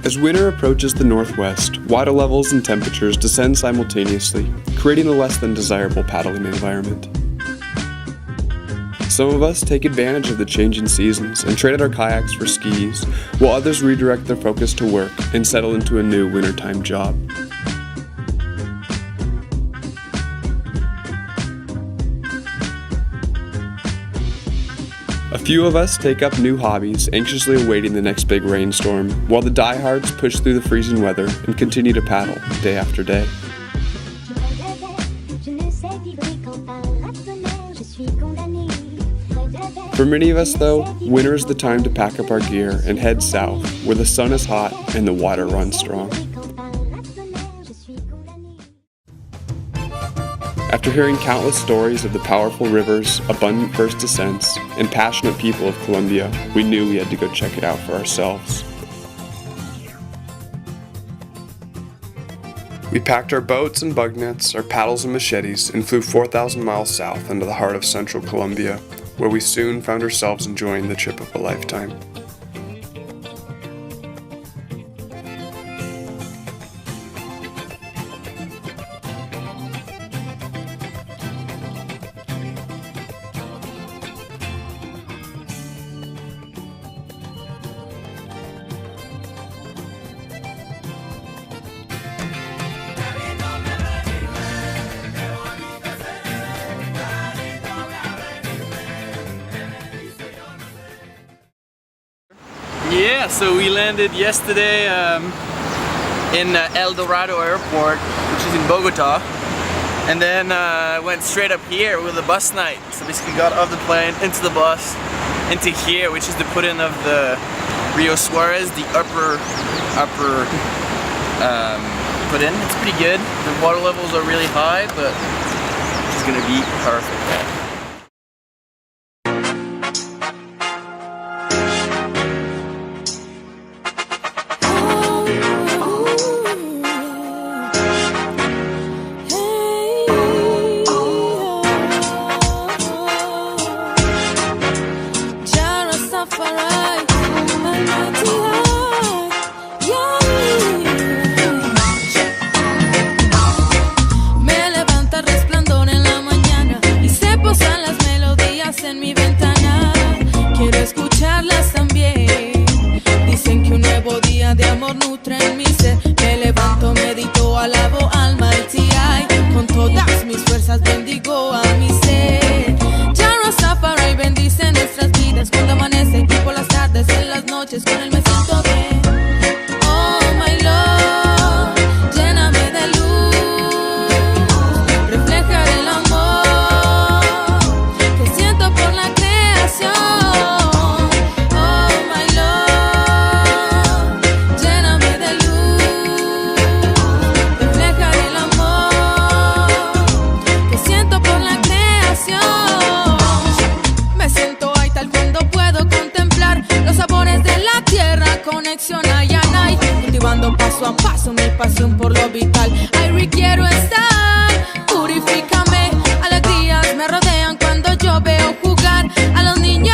As winter approaches the northwest, water levels and temperatures descend simultaneously, creating a less than desirable paddling environment. Some of us take advantage of the changing seasons and trade our kayaks for skis, while others redirect their focus to work and settle into a new wintertime job. A few of us take up new hobbies, anxiously awaiting the next big rainstorm, while the diehards push through the freezing weather and continue to paddle day after day. For many of us though, winter is the time to pack up our gear and head south, where the sun is hot and the water runs strong. After hearing countless stories of the powerful rivers, abundant first descents, and passionate people of Colombia, we knew we had to go check it out for ourselves. We packed our boats and bug nets, our paddles and machetes, and flew 4,000 miles south into the heart of central Colombia, where we soon found ourselves enjoying the trip of a lifetime. Yeah, so we landed yesterday in El Dorado Airport, which is in Bogota, and then went straight up here with a bus night. So basically got off the plane, into the bus, into here, which is the put-in of the Rio Suarez, the upper put-in. It's pretty good. The water levels are really high, but it's gonna be perfect. De amor nutre en mi ser. Me levanto, medito, alabo al Mighty I. Con todas mis fuerzas bendigo a mi ser. Ya Rastafari bendice nuestras vidas cuando amanece y por las tardes, en las noches con él me siento bien. Oh my Lord, lléname de luz, refleja el amor que siento por la creación. Conexión ay, ay, cultivando paso a paso mi pasión por lo vital. Ay, requiero estar, purifícame. Alegrías me rodean cuando yo veo jugar a los niños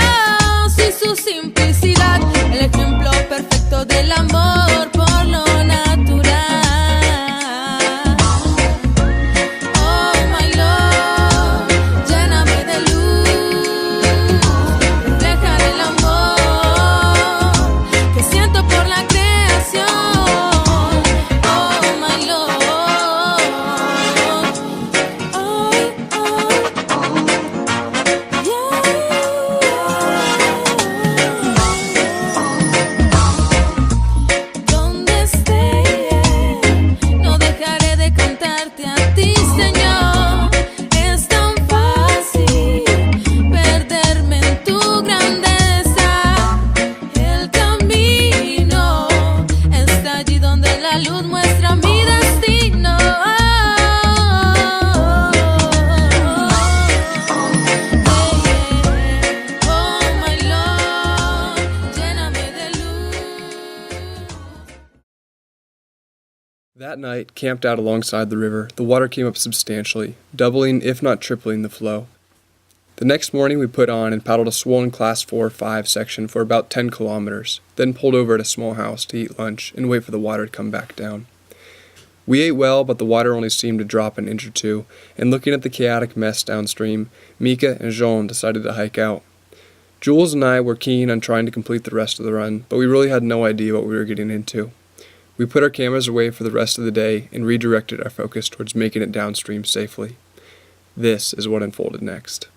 y su simplicidad. El ejemplo perfecto del amor por lo natural. Oh my Lord, lléname de luz, refleja el amor que siento por la creación. Oh my Lord, oh, oh, yeah. Donde esté, no dejaré de cantarte a ti, Señor. Es tan fácil perderme en tu grandeza. El camino está allí donde la luz muestra mi destino. Oh my Lord, lléname de luz. That night, camped out alongside the river, the water came up substantially, doubling if not tripling the flow. The next morning we put on and paddled a swollen Class 4-5 section for about 10 kilometers, then pulled over at a small house to eat lunch and wait for the water to come back down. We ate well, but the water only seemed to drop an inch or two, and looking at the chaotic mess downstream, Mika and Jean decided to hike out. Jules and I were keen on trying to complete the rest of the run, but we really had no idea what we were getting into. We put our cameras away for the rest of the day and redirected our focus towards making it downstream safely. This is what unfolded next.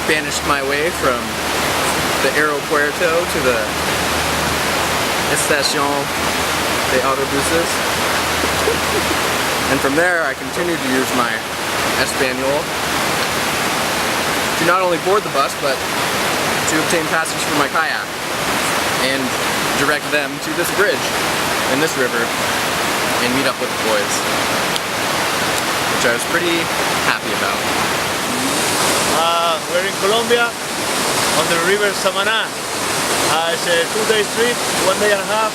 Spanished my way from the aeropuerto to the Estación de Autobuses. And from there I continued to use my Espanol to not only board the bus, but to obtain passage for my kayak and direct them to this bridge in this river and meet up with the boys, which I was pretty happy about. We're in Colombia on the river Samaná. It's a 2-day trip, 1 day and a half.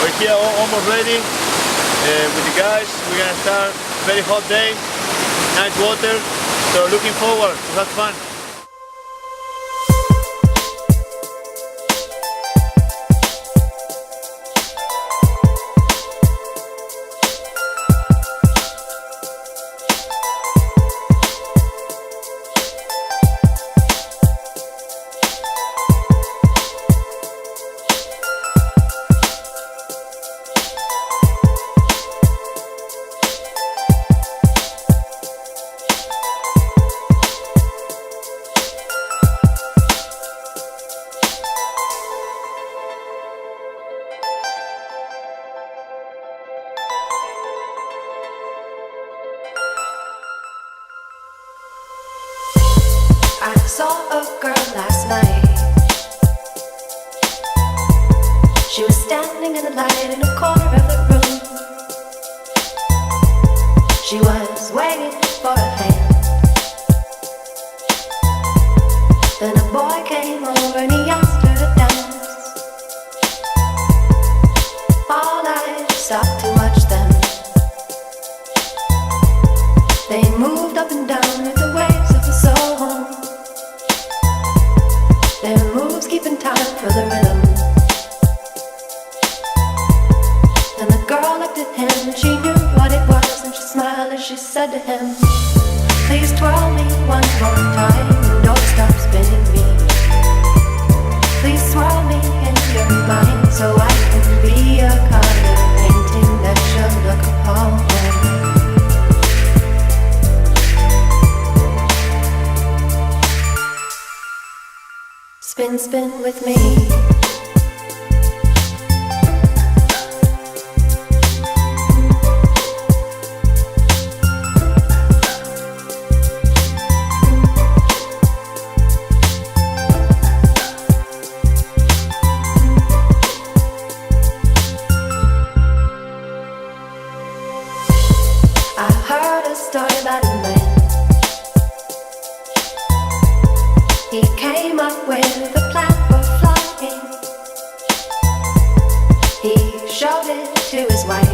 We're here almost ready with the guys. We're gonna start very hot day, nice water. So looking forward to have fun. I saw a girl last night. She was standing in the light in a corner of the room. She was waiting for a hand. Then a boy came over and he asked her to dance. All eyes stopped to watch them. They moved up and down with the waves of the soul. Their moves keeping time for the rhythm. And the girl looked at him and she knew what it was. And she smiled as she said to him, please twirl me one more time and don't stop spinning me. Please swirl me in your mind so I can be a color painted. Spin, spin with me. I heard a story about a man. He came up with a plan for flying. He showed it to his wife.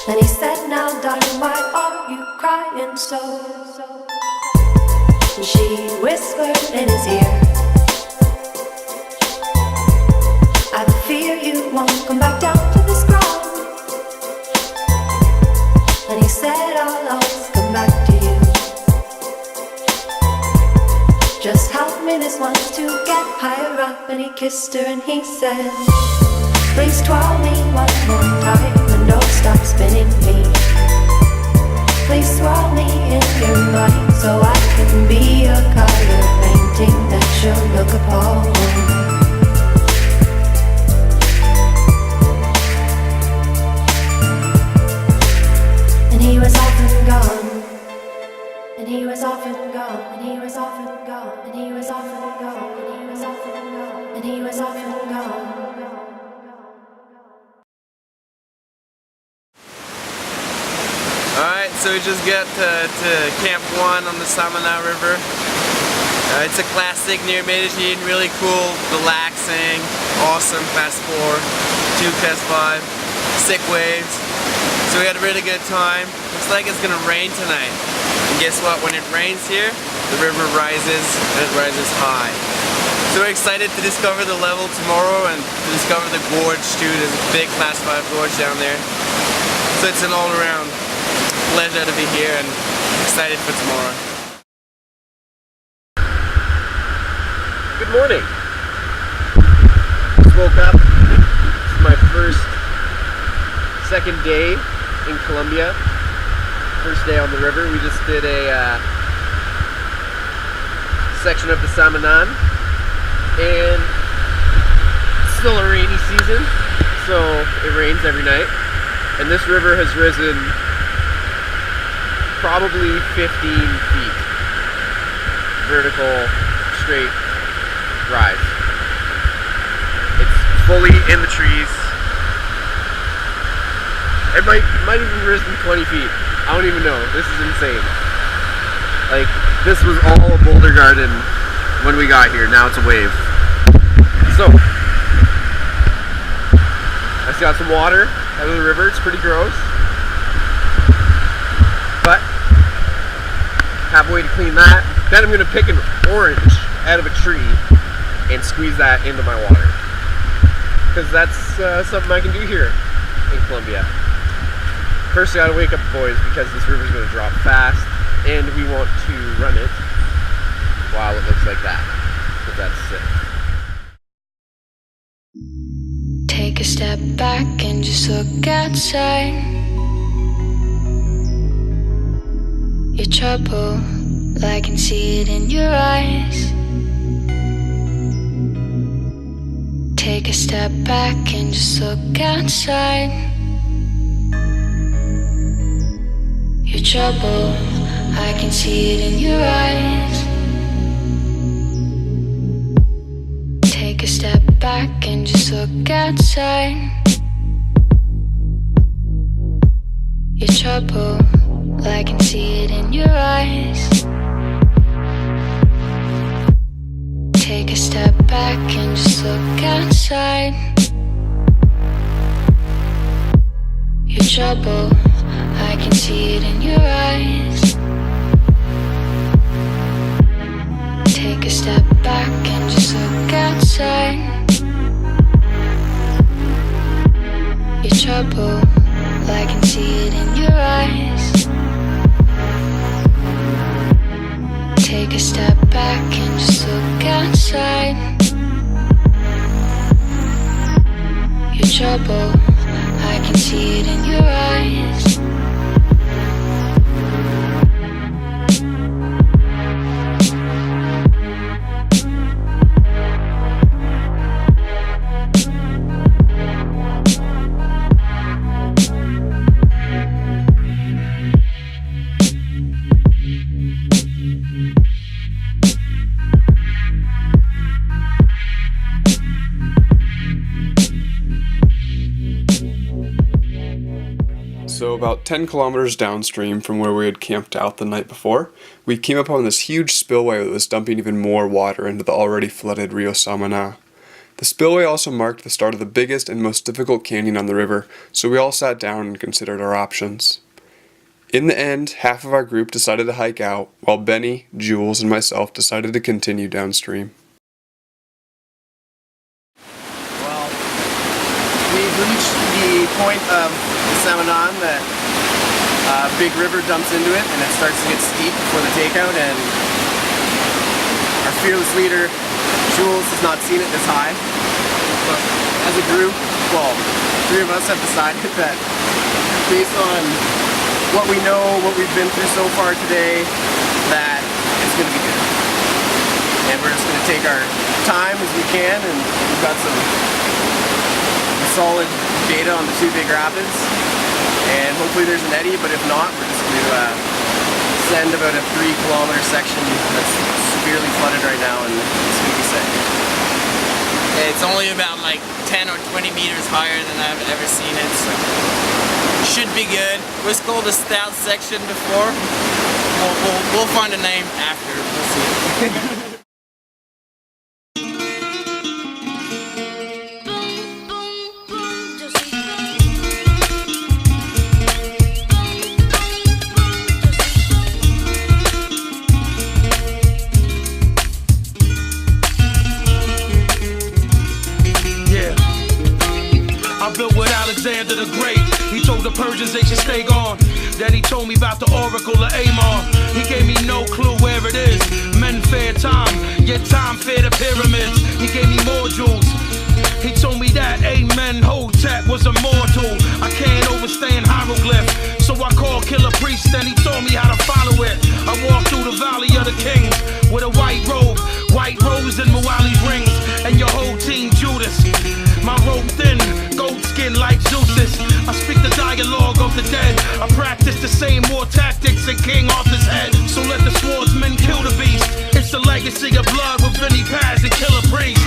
Then he said, now darling, why are you crying so? And she whispered in his ear, I fear you won't come back down to this ground. And he said, I'll always come back to you. Just help me this once to get higher up. And he kissed her and he said, please twirl me one more time and don't stop spinning me. Please swirl me in your mind so I can be a color painting that you'll look upon. And he was off and gone. And he was off and gone. And he was off and gone. And he was off and gone. And he was off and gone. And he was off and gone. Alright, so we just got to Camp 1 on the Samana River. It's a classic near Medellin, really cool, relaxing, awesome, Class 4, 2 Class 5, sick waves. So we had a really good time. Looks like it's gonna rain tonight. And guess what, when it rains here, the river rises, and it rises high. So we're excited to discover the level tomorrow and to discover the gorge too. There's a big Class 5 gorge down there. So it's an all-around pleasure to be here and excited for tomorrow. Good morning. Just woke up. This is my second day in Colombia. First day on the river. We just did a section of the Samanan, and it's still a rainy season, so it rains every night. And this river has risen probably 15 feet. Vertical, straight rise. It's fully in the trees. It might even risen 20 feet. I don't even know. This is insane. Like, this was all a boulder garden when we got here. Now it's a wave. So, I just got some water out of the river. It's pretty gross, but have a way to clean that. Then I'm going to pick an orange out of a tree and squeeze that into my water, because that's something I can do here in Colombia. First I gotta wake up the boys, because this river's going to drop fast and we want to run it while it looks like that, because that's sick. Take a step back and just look outside. Your trouble, I can see it in your eyes. Take a step back and just look outside. Your trouble, I can see it in your eyes. Take a step back and just look outside. Your trouble, I can see it in your eyes. Take a step back and just look outside. Your trouble, I can see it in your eyes. Take a step back and just look outside. Your trouble, I can see it in your eyes. Take a step back and just look outside. Your trouble, I can see it in your eyes. about 10 kilometers downstream from where we had camped out the night before, we came upon this huge spillway that was dumping even more water into the already flooded Rio Samaná. The spillway also marked the start of the biggest and most difficult canyon on the river, so we all sat down and considered our options. In the end, half of our group decided to hike out, while Benny, Jules, and myself decided to continue downstream. Well, we've reached the point of the Samaná that a big river dumps into it, and it starts to get steep for the takeout, and our fearless leader, Jules, has not seen it this high. But as a group, well, 3 of us have decided that based on what we know, what we've been through so far today, that it's going to be good. And we're just going to take our time as we can, and we've got some solid data on the 2 big rapids, and hopefully there's an eddy, but if not, we're just going to send about a 3-kilometer section that's severely flooded right now, and it's going to be sick. It's only about like 10 or 20 meters higher than I've ever seen it, so should be good. It was called a stout section before. We'll find a name after. We'll see. Alexander the Great, he told the Persians they should stay gone. Then he told me about the oracle of Amon. He gave me no clue where it is. Men fear time, yet time fear the pyramids. He gave me more jewels. He told me that Amen Hotep was immortal. I can't overstand hieroglyph, so I called Killer Priest and he told me how to follow it. I walked through the valley of the kings with a white robe, white rose and Muwali's rings, and your whole team Judas. My robe thin, goat skin like Zeus's. I speak the dialogue of the dead. I practice the same war tactics in King Arthur's head. So let the swordsman kill the beast. It's the legacy of blood with Vinny Paz and Killer Priest.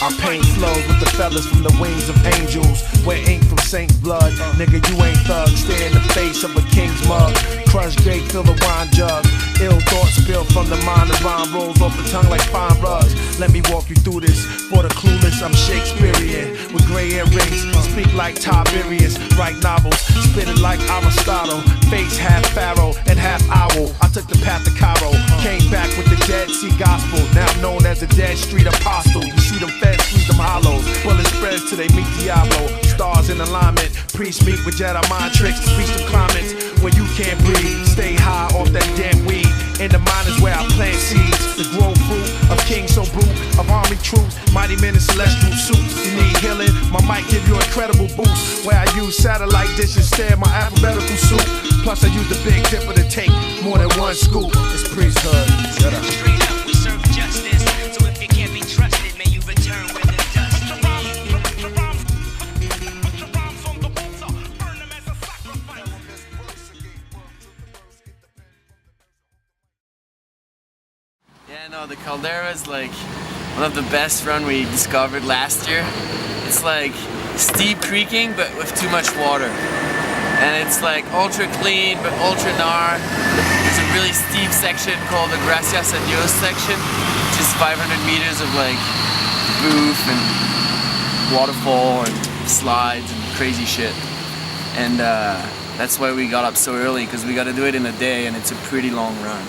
Our pain flows with the feathers from the wings of angels. We're ink from saint blood. Nigga, you ain't thug. Stare in the face of a king's mug. Crush grape, fill the wine jug. Ill thoughts spill from the mind. The rhyme rolls off the tongue like fine rugs. Let me walk you through this. For the clueless, I'm Shakespearean. With gray earrings, speak like Tiberius. Write novels, spitting like Aristotle. Face half pharaoh and half owl. I took the path to Cairo. Came back with the Dead Sea Gospel. Now I'm known as the Dead Street Apostle. You see them feds squeeze them hollows. Bullets spreads till they meet Diablo. Stars in alignment. Priests meet with Jedi mind tricks. Speech them climates where you can't breathe. Stay high off that damn weed. In the mind is where I plant seeds. The grow fruit of kings so brute. Of army troops. Mighty men in celestial suits. You need healing? My mic give you incredible boost. Where I use satellite dish instead of my alphabetical soup. Plus I use the Big Dipper to take more than one scoop. It's priesthood. Shut up. Straight up, we serve justice. So if you can't be trusted, may you return with the dust. Yeah, no, the caldera is like one of the best run we discovered last year. It's like steep creeking, but with too much water. And it's like ultra clean, but ultra gnar. There's a really steep section called the Gracias a Dios section, which is 500 meters of like boof and waterfall and slides and crazy shit. And that's why we got up so early, because we got to do it in a day, and it's a pretty long run.